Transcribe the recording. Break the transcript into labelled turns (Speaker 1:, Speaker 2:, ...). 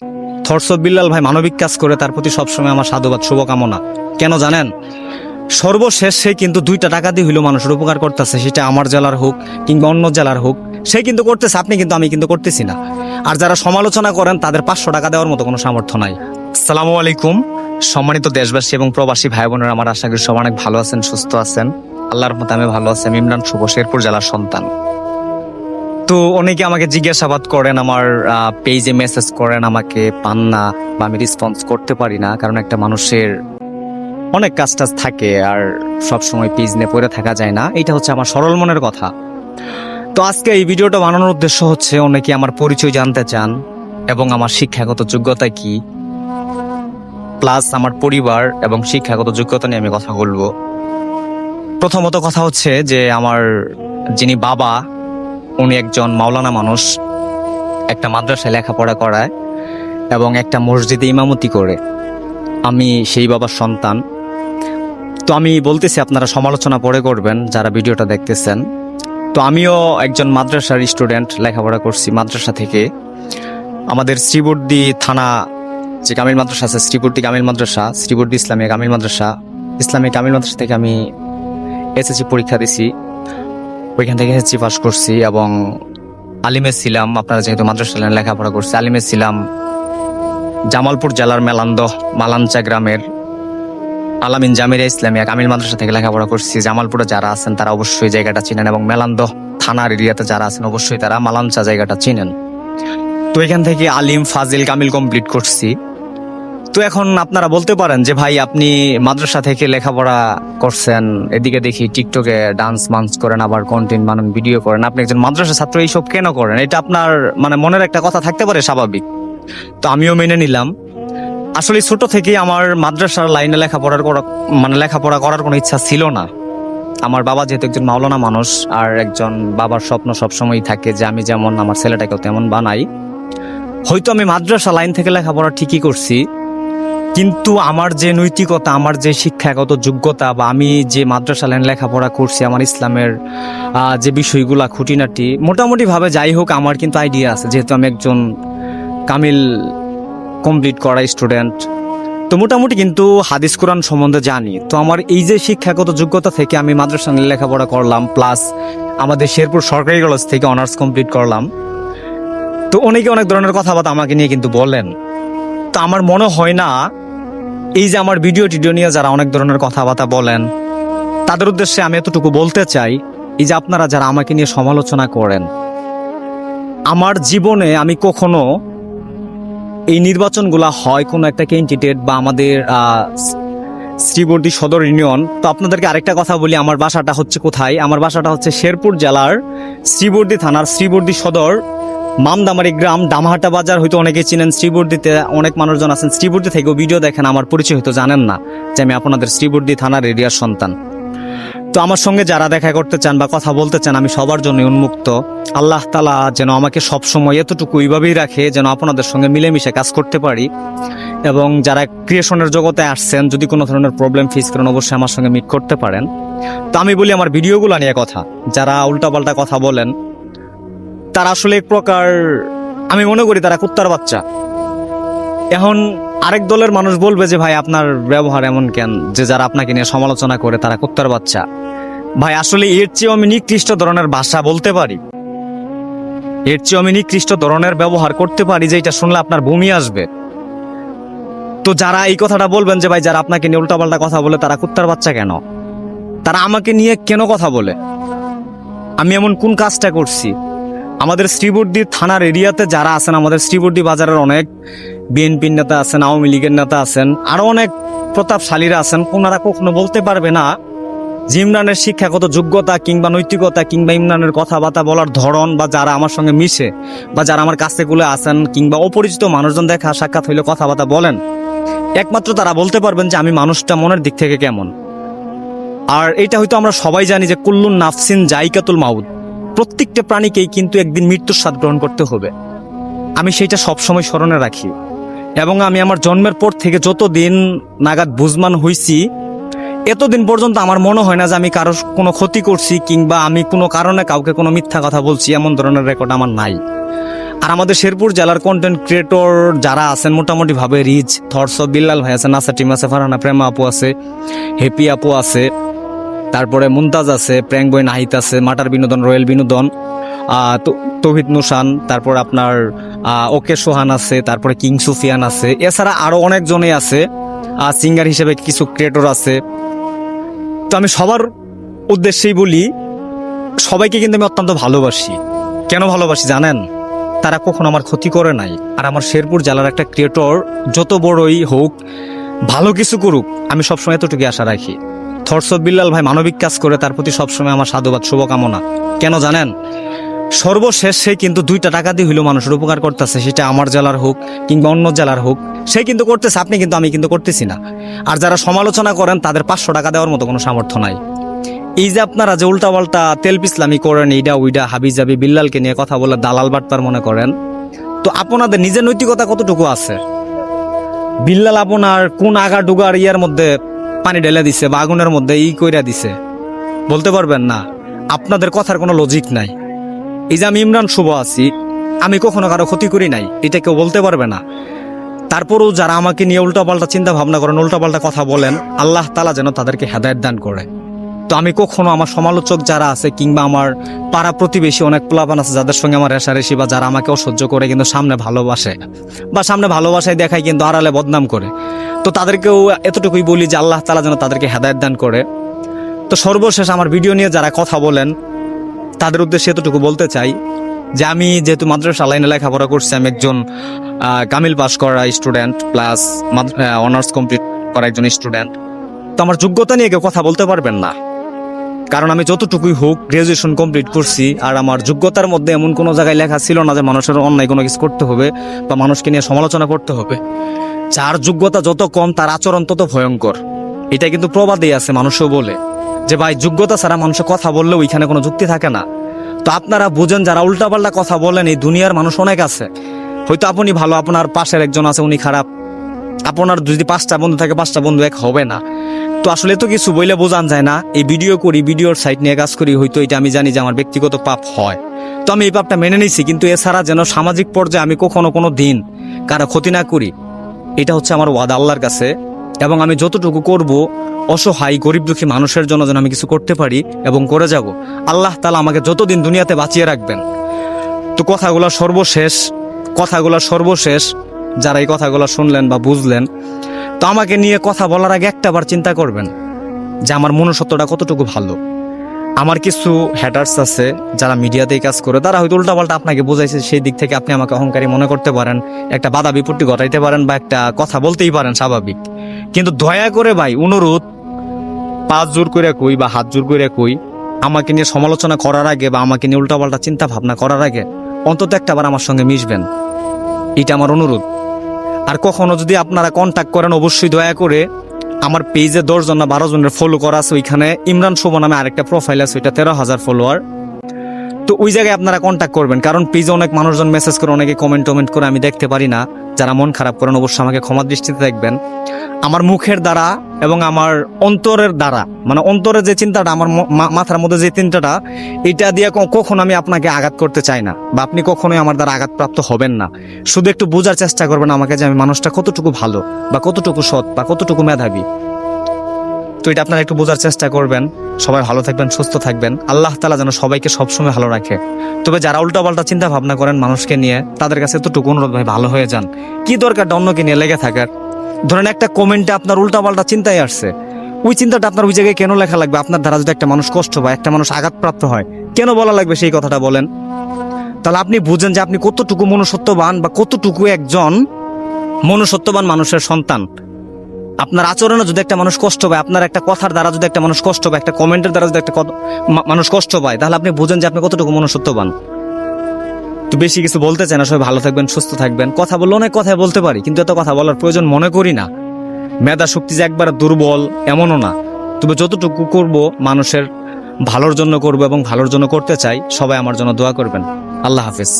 Speaker 1: Thoughts of Billal ভাই মানবিক কাজ করে, তার প্রতি সবসময় আমার সাধুবাদ, শুভকামনা। কেন জানেন? সর্বশেষ সে কিন্তু 2টা টাকা দিয়ে হইলেও মানুষের উপকার করতেছে, সেটা আমার জেলার হোক কিংবা অন্য জেলার হোক, সে কিন্তু করতেছে, আমি কিন্তু করতেছি না। আর যারা সমালোচনা করেন তাদের 500 টাকা দেওয়ার মতো কোনো সামর্থ্য নাই। আসসালামু আলাইকুম সম্মানিত দেশবাসী এবং প্রবাসী ভাই বোনেরা, আমার আশা করি সবাই অনেক ভালো আছেন, সুস্থ আছেন। আল্লাহর রহমতে আমি ভালো আছি। আমি ইমরান শুভ, শেরপুর জেলার সন্তান। তো অনেকে আমাকে জিজ্ঞাসাবাদ করেন, আমার পেজে মেসেজ করেন, আমাকে পান না বা আমি রেসপন্স করতে পারি না, কারণ একটা মানুষের অনেক কাজ টাজ থাকে আর সব সময় পেজ নিয়ে পড়ে থাকা যায় না। এটা হচ্ছে আমার সরল মনের কথা। তো আজকে এই ভিডিওটা বানানোর উদ্দেশ্য হচ্ছে, অনেকে আমার পরিচয় জানতে চান এবং আমার শিক্ষাগত যোগ্যতা কি, প্লাস আমার পরিবার এবং শিক্ষাগত যোগ্যতা নিয়ে আমি কথা বলবো। প্রথমত কথা হচ্ছে যে আমার যিনি বাবা, উনি একজন মাওলানা মানুষ, একটা মাদ্রাসায় লেখাপড়া করায় এবং একটা মসজিদে ইমামতি করে। আমি সেই বাবার সন্তান। তো আমি বলতেছি, আপনারা সমালোচনা পরে করবেন যারা ভিডিওটা দেখতেছেন। তো আমিও একজন মাদ্রাসার স্টুডেন্ট, লেখাপড়া করছি মাদ্রাসা থেকে। আমাদের শ্রীবর্দী থানা যে কামিল মাদ্রাসা আছে, শ্রীবর্দী কামিল মাদ্রাসা, শ্রীবর্দী ইসলামিক কামিল মাদ্রাসা, ইসলামিক কামিল মাদ্রাসা থেকে আমি এসএসসি পরীক্ষা দিছি। ওইখান থেকে এসএসসি পাস করছি এবং আলিমে ছিলাম। আপনারা যেহেতু মাদ্রাসা লেখাপড়া করছি, আলিমে ছিলাম জামালপুর জেলার মেলান্দহ মালাঞ্চা গ্রামের আলামিন জামিরিয়া ইসলামিয়া কামিল মাদ্রাসা থেকে লেখাপড়া করছি। জামালপুরে যারা আছেন তারা অবশ্যই জায়গাটা চিনেন এবং মেলান্দহ থানার এরিয়াতে যারা আছেন অবশ্যই তারা মালাঞ্চা জায়গাটা চিনেন। তো এখান থেকে আলিম ফাজিল কামিল কমপ্লিট করছি। তো এখন আপনারা বলতে পারেন যে ভাই, আপনি মাদ্রাসা থেকে লেখাপড়া করছেন, এদিকে দেখি টিকটকে ডান্স মান্স করেন, আবার কন্টেন্ট বানান, ভিডিও করেন, আপনি একজন মাদ্রাসা ছাত্র, এইসব কেন করেন? এটা আপনার মনের একটা কথা থাকতে পারে, স্বাভাবিক। তো আমিও মেনে নিলাম। আসলে ছোট থেকেই আমার মাদ্রাসার লাইনে লেখাপড়া করার কোনো ইচ্ছা ছিল না। আমার বাবা যেহেতু একজন মাওলানা মানুষ, আর একজন বাবার স্বপ্ন সবসময়ই থাকে যে আমি যেমন আমার ছেলেটাকেও তেমন বানাই। হয়তো আমি মাদ্রাসা লাইন থেকে লেখাপড়া ঠিকই করছি, কিন্তু আমার যে নৈতিকতা, আমার যে শিক্ষাগত যোগ্যতা, বা আমি যে মাদ্রাসা লাইন লেখাপড়া করছি, আমার ইসলামের যে বিষয়গুলা খুঁটিনাটি মোটামুটি ভাবে যাই হোক, আমার কিন্তু আইডিয়া আছে, যেহেতু আমি একজন কামিল কমপ্লিট করা স্টুডেন্ট। তো মোটামুটি কিন্তু হাদিস কোরআন সম্বন্ধে জানি। তো আমার এই যে শিক্ষাগত যোগ্যতা থেকে আমি মাদ্রাসা নিয়ে লেখাপড়া করলাম, প্লাস আমাদের শেরপুর সরকারি কলেজ থেকে অনার্স কমপ্লিট করলাম। তো অনেকে অনেক ধরনের কথাবার্তা আমাকে নিয়ে কিন্তু বলেন। তো আমার মনে হয় না, এই যে আমার ভিডিও টিডিও নিয়ে যারা অনেক ধরনের কথাবার্তা বলেন, তাদের উদ্দেশ্যে আমি এতটুকু বলতে চাই, এই যে আপনারা যারা আমাকে নিয়ে সমালোচনা করেন, আমার জীবনে আমি কখনো এই নির্বাচনগুলা হয় কোনো একটা ক্যান্ডিডেট বা আমাদের শ্রীবর্দী সদর ইউনিয়ন। তো আপনাদেরকে আরেকটা কথা বলি, আমার বাসাটা হচ্ছে কোথায়? আমার বাসাটা হচ্ছে শেরপুর জেলার শ্রীবর্দী থানার শ্রীবর্দী সদর মামদামারি গ্রাম, ডামহাটা বাজার। হয়তো অনেকে চিনেন, শ্রীবর্দীতে অনেক মানুষজন আছেন, শ্রীবর্দী থেকেও ভিডিও দেখেন, আমার পরিচয় হয়তো জানেন না যে আমি আপনাদের শ্রীবর্দী থানার এরিয়ার সন্তান। তো আমার সঙ্গে যারা দেখা করতে চান বা কথা বলতে চান, আমি সবার জন্য উন্মুক্ত। আল্লাহ তাআলা যেন আমাকে সবসময় এতটুকু ওইভাবেই রাখে যেন আপনাদের সঙ্গে মিলেমিশে কাজ করতে পারি। এবং যারা ক্রিয়েশনের জগতে আসছেন, যদি কোনো ধরনের প্রবলেম ফেস করেন, অবশ্যই আমার সঙ্গে মিট করতে পারেন। তো আমি বলি, আমার ভিডিওগুলো নিয়ে কথা, যারা উল্টাপাল্টা কথা বলেন, তারা আসলে এক প্রকার, আমি মনে করি তারা কুত্তার বাচ্চা। এখন আরেক দলের মানুষ বলবে যে ভাই, আপনার ব্যবহার এমন কেন, যে যারা আপনাকে নিয়ে সমালোচনা করে তারা কুত্তার বাচ্চা। ভাই আসলে এর চেয়েও আমি নিকৃষ্ট ধরনের ভাষা বলতে পারি, এর চেয়েও আমি নিকৃষ্ট ধরনের ব্যবহার করতে পারি, যে এটা শুনলে আপনার বমি আসবে। তো যারা এই কথাটা বলবেন যে ভাই, যারা আপনাকে নিয়ে উল্টাপাল্টা কথা বলে তারা কুত্তার বাচ্চা কেন, তারা আমাকে নিয়ে কেন কথা বলে? আমি এমন কোন কাজটা করছি? আমাদের শ্রীবর্দী থানার এরিয়াতে যারা আছেন, আমাদের শ্রীবর্দী বাজারের অনেক বিএনপির নেতা আছেন, আওয়ামী লীগের নেতা আছেন, আরো অনেক প্রতাপশালীরা আছেন, ওনারা কখনো বলতে পারবে না যে ইমরানের শিক্ষাগত যোগ্যতা কিংবা নৈতিকতা কিংবা ইমরানের কথাবার্তা বলার ধরন, বা যারা আমার সঙ্গে মিশে বা যারা আমার কাছে গুলো আছেন কিংবা অপরিচিত মানুষজন দেখা সাক্ষাৎ হইলে কথাবার্তা বলেন, একমাত্র তারা বলতে পারবেন যে আমি মানুষটা মনের দিক থেকে কেমন। আর এটা হয়তো আমরা সবাই জানি যে কুল্লুন নাফসিন জাইকাতুল মাউত, প্রত্যেকটা প্রাণীকেই কিন্তু একদিন মৃত্যুর স্বাদ গ্রহণ করতে হবে। আমি সেইটা সবসময় স্মরণে রাখি। এবং আমি আমার জন্মের পর থেকে যতদিন নাগাদ বুঝমান হইছি, এতদিন পর্যন্ত আমার মনে হয় না যে আমি কারো কোনো ক্ষতি করছি কিংবা আমি কোনো কারণে কাউকে কোনো মিথ্যা কথা বলছি, এমন ধরনের রেকর্ড আমার নাই। আর আমাদের শেরপুর জেলার কন্টেন্ট ক্রিয়েটর যারা আছেন মোটামুটি ভাবে রিচ, থটস অফ বিল্লাল ভাই আছে, নাসা টিম আছে, ফারহানা প্রেমা আপু আছে, হ্যাপি আপু আছে, তারপরে মুমতাজ আছে, প্র্যাঙ্ক বয় নাহিদ আছে, মাটার বিনোদন, রয়্যাল বিনোদন, তৌহিদ নুসান, তারপর আপনার ওকে সোহান আছে, তারপরে কিং সুফিয়ান আছে, এছাড়া আরো অনেকজনই আছে, সিঙ্গার হিসেবে কিছু ক্রিয়েটর আছে। তো আমি সবার উদ্দেশ্যেই বলি, সবাইকে কিন্তু আমি অত্যন্ত ভালোবাসি। কেন ভালোবাসি জানেন? তারা কখনো আমার ক্ষতি করে নাই। আর আমার শেরপুর জেলার একটা ক্রিয়েটর যত বড়ই হোক, ভালো কিছু করুক, আমি সবসময় এতটুকু আশা রাখি। থটস অফ বিল্লাল ভাই মানবিক কাজ করে, তার প্রতি সবসময় আমার সাধুবাদ, শুভকামনা। কেন জানেন? সর্বশেষ সে কিন্তু 2টা টাকা দিয়ে হইলেও মানুষের উপকার করতেছে, সেটা আমার জেলার হোক কিংবা অন্য জেলার হোক, সে কিন্তু করতেছে, আপনি কিন্তু, আমি কিন্তু করতেছি না। আর যারা সমালোচনা করেন তাদের 500 টাকা দেওয়ার মতো কোনো সামর্থ্য নাই। এই যে আপনারা যে উল্টাপাল্টা তেল পিছলামি করেন, এইটা ওইটা হাবি জাবি বিল্লালকে নিয়ে কথা বলে দালাল বাটপার মনে করেন, তো আপনাদের নিজের নৈতিকতা কতটুকু আছে? বিল্লাল আপনার কোন আগা ডুগার ইয়ার মধ্যে পানি ঢেলে দিছে বা আগুনের মধ্যে কইরা দিছে বলতে পারবেন না। আপনাদের কথার কোনো লজিক নাই। এই যে আমি ইমরান শুভ আছি, আমি কখনো কারো ক্ষতি করি নাই, এটা কেউ বলতে পারবে না। তারপরেও যারা আমাকে নিয়ে উল্টাপাল্টা চিন্তা ভাবনা করেন, উল্টাপাল্টা কথা বলেন, আল্লাহ তাআলা যেন তাদেরকে হেদায়েত দান করে। তো আমি কখনো আমার সমালোচক যারা আছে কিংবা আমার পাড়া প্রতিবেশী অনেক পোলাপান আছে যাদের সঙ্গে আমার রেশারেশি বা যারা আমাকে অসহ্য করে কিন্তু সামনে ভালোবাসে বা সামনে ভালোবাসায় দেখায় কিন্তু আড়ালে বদনাম করে, তো তাদেরকেও এতটুকুই বলি যে আল্লাহ তাআলা যেন তাদেরকে হেদায়েত দান করে। তো সর্বশেষ আমার ভিডিও নিয়ে যারা কথা বলেন তাদের উদ্দেশ্যে এতটুকু বলতে চাই যে আমি যেহেতু মাদ্রাসা লাইনে লেখাপড়া করছি, আমি একজন কামিল পাস করা স্টুডেন্ট প্লাস অনার্স কমপ্লিট করা একজন স্টুডেন্ট। তো আমার যোগ্যতা নিয়ে কেউ কথা বলতে পারবেন না, কারণ আমি যতটুকুই হোক গ্রাজুয়েশন কমপ্লিট করছি। আর আমার যোগ্যতার মধ্যে এমন কোনো জায়গায় লেখা ছিল না যে মানুষের অন্যায় কোনো কিছু করতে হবে বা মানুষকে নিয়ে সমালোচনা করতে হবে। যার যোগ্যতা যত কম তার আচরণ তত ভয়ঙ্কর। এটা কিন্তু প্রবাদেই আছে, মানুষও বলে যে ভাই যোগ্যতা ছাড়া মানুষের কথা বললে ওইখানে কোনো যুক্তি থাকে না। তো আপনারা বুঝেন, যারা উল্টাপাল্টা কথা বলেন, এই দুনিয়ার মানুষ অনেক আছে। হয়তো আপনি ভালো, আপনার পাশের একজন আছে উনি খারাপ, আপনার যদি 5টা বন্ধু থাকে 5টা বন্ধু এক হবে না। তো আসলে এত কিছু বইলে বোঝান যায় না। এই ভিডিও করি, ভিডিওর সাইট নিয়ে কাজ করি, হয়তো এটা আমি জানি যে আমার ব্যক্তিগত পাপ হয়, তো আমি এই পাপটা মেনে নিছি। কিন্তু এছাড়া যেন সামাজিক পর্যায়ে আমি কখনো কোনো দিন কারো ক্ষতি না করি, এটা হচ্ছে আমার ওয়াদা আল্লাহর কাছে। এবং আমি যতটুকু করব অসহায় গরিব দুঃখী মানুষের জন্য যেন আমি কিছু করতে পারি এবং করে যাব। আল্লাহ তাআলা আমাকে যতদিন দুনিয়াতে বাঁচিয়ে রাখবেন। তো কথাগুলো সর্বশেষ যারা এই কথাগুলো শুনলেন বা বুঝলেন, তো আমাকে নিয়ে কথা বলার আগে একটাবার চিন্তা করবেন যে আমার মনুষ্যত্বটা কতটুকু ভালো। আমার কিছু হ্যাটার্স আছে যারা মিডিয়াতেই কাজ করে, তারা হয়তো উল্টাপাল্টা আপনাকে বোঝাইছে, সেই দিক থেকে আপনি আমাকে অহংকারী মনে করতে পারেন, একটা বাধা বিপত্তি ঘটাইতে পারেন বা একটা কথা বলতেই পারেন, স্বাভাবিক। কিন্তু দয়া করে ভাই অনুরোধ, 5 জোর করে কই বা হাত জোর করে কই, আমাকে নিয়ে সমালোচনা করার আগে বা আমাকে নিয়ে উল্টাপাল্টা চিন্তা ভাবনা করার আগে অন্তত একটাবার আমার সঙ্গে মিশবেন, এটা আমার অনুরোধ। আর কখনো যদি আপনারা কন্ট্যাক্ট করেন, অবশ্যই দয়া করে আমার পেজে 10 জন না 12 জনের ফলো করা আছে, ওইখানে ইমরান শুভ নামে আরেকটা প্রোফাইল আছে, ওইটা 13,000 ফলোয়ার। তো ওই জায়গায় আপনারা কন্ট্যাক্ট করবেন, কারণ পেজে অনেক মানুষজন মেসেজ করে, অনেকে কমেন্ট করে, আমি দেখতে পারি না। যারা মন খারাপ করেন অবশ্যই আমাকে ক্ষমা দৃষ্টিতে দেখবেন। আমার মুখের দ্বারা এবং আমার অন্তরের দ্বারা, মানে অন্তরের যে চিন্তাটা, আমার মাথার মধ্যে যে চিন্তাটা, এটা দিয়ে কখনো আমি আপনাকে আঘাত করতে চাই না, বা আপনি কখনোই আমার দ্বারা আঘাতপ্রাপ্ত হবেন না। শুধু একটু বোঝার চেষ্টা করবেন আমাকে যে আমি মানুষটা কতটুকু ভালো বা কতটুকু সৎ বা কতটুকু মেধাবী। তো এটা আপনারা একটু বোঝার চেষ্টা করবেন। সবাই ভালো থাকবেন, সুস্থ থাকবেন। আল্লাহ তাআলা যেন সবাইকে সবসময় ভালো রাখে। তবে যারা উল্টাপাল্টা চিন্তা ভাবনা করেন মানুষকে নিয়ে, তাদের কাছে এতটুকু অনুরোধ, ভাই ভালো হয়ে যান। কি দরকারটা অন্যকে নিয়ে লেগে থাকার? ধরেন একটা কমেন্টে আপনার উল্টাপাল্টা চিন্তায় আসছে, ওই চিন্তাটা আপনার ওই জায়গায় কেন লেখা লাগবে? আপনার দ্বারা যদি একটা মানুষ কষ্ট পায়, একটা মানুষ আঘাতপ্রাপ্ত হয়, কেন বলা লাগবে সেই কথাটা বলেন? তাহলে আপনি বুঝেন যে আপনি কতটুকু মনুষ্যত্ববান বা কতটুকু একজন মনুষ্যত্ববান মানুষের সন্তান। আপনার আচরণে যদি একটা মানুষ কষ্ট পায়, আপনার একটা কথার দ্বারা যদি একটা মানুষ কষ্ট পায়, একটা কমেন্টের দ্বারা যদি একটা মানুষ কষ্ট পায়, তাহলে আপনি বুঝেন যে আপনি কতটুকু মনুষ্যত্ববান। তো বেশি কিছু বলতে চাই না, সবাই ভালো থাকবেন, সুস্থ থাকবেন। কথা বললে অনেক কথাই বলতে পারি, কিন্তু এত কথা বলার প্রয়োজন মনে করি না। মেধা শক্তি যে একবার দুর্বল এমনও না, তবে যতটুকু করব মানুষের ভালোর জন্য করব এবং ভালোর জন্য করতে চাই। সবাই আমার জন্য দোয়া করবেন। আল্লাহ হাফেজ।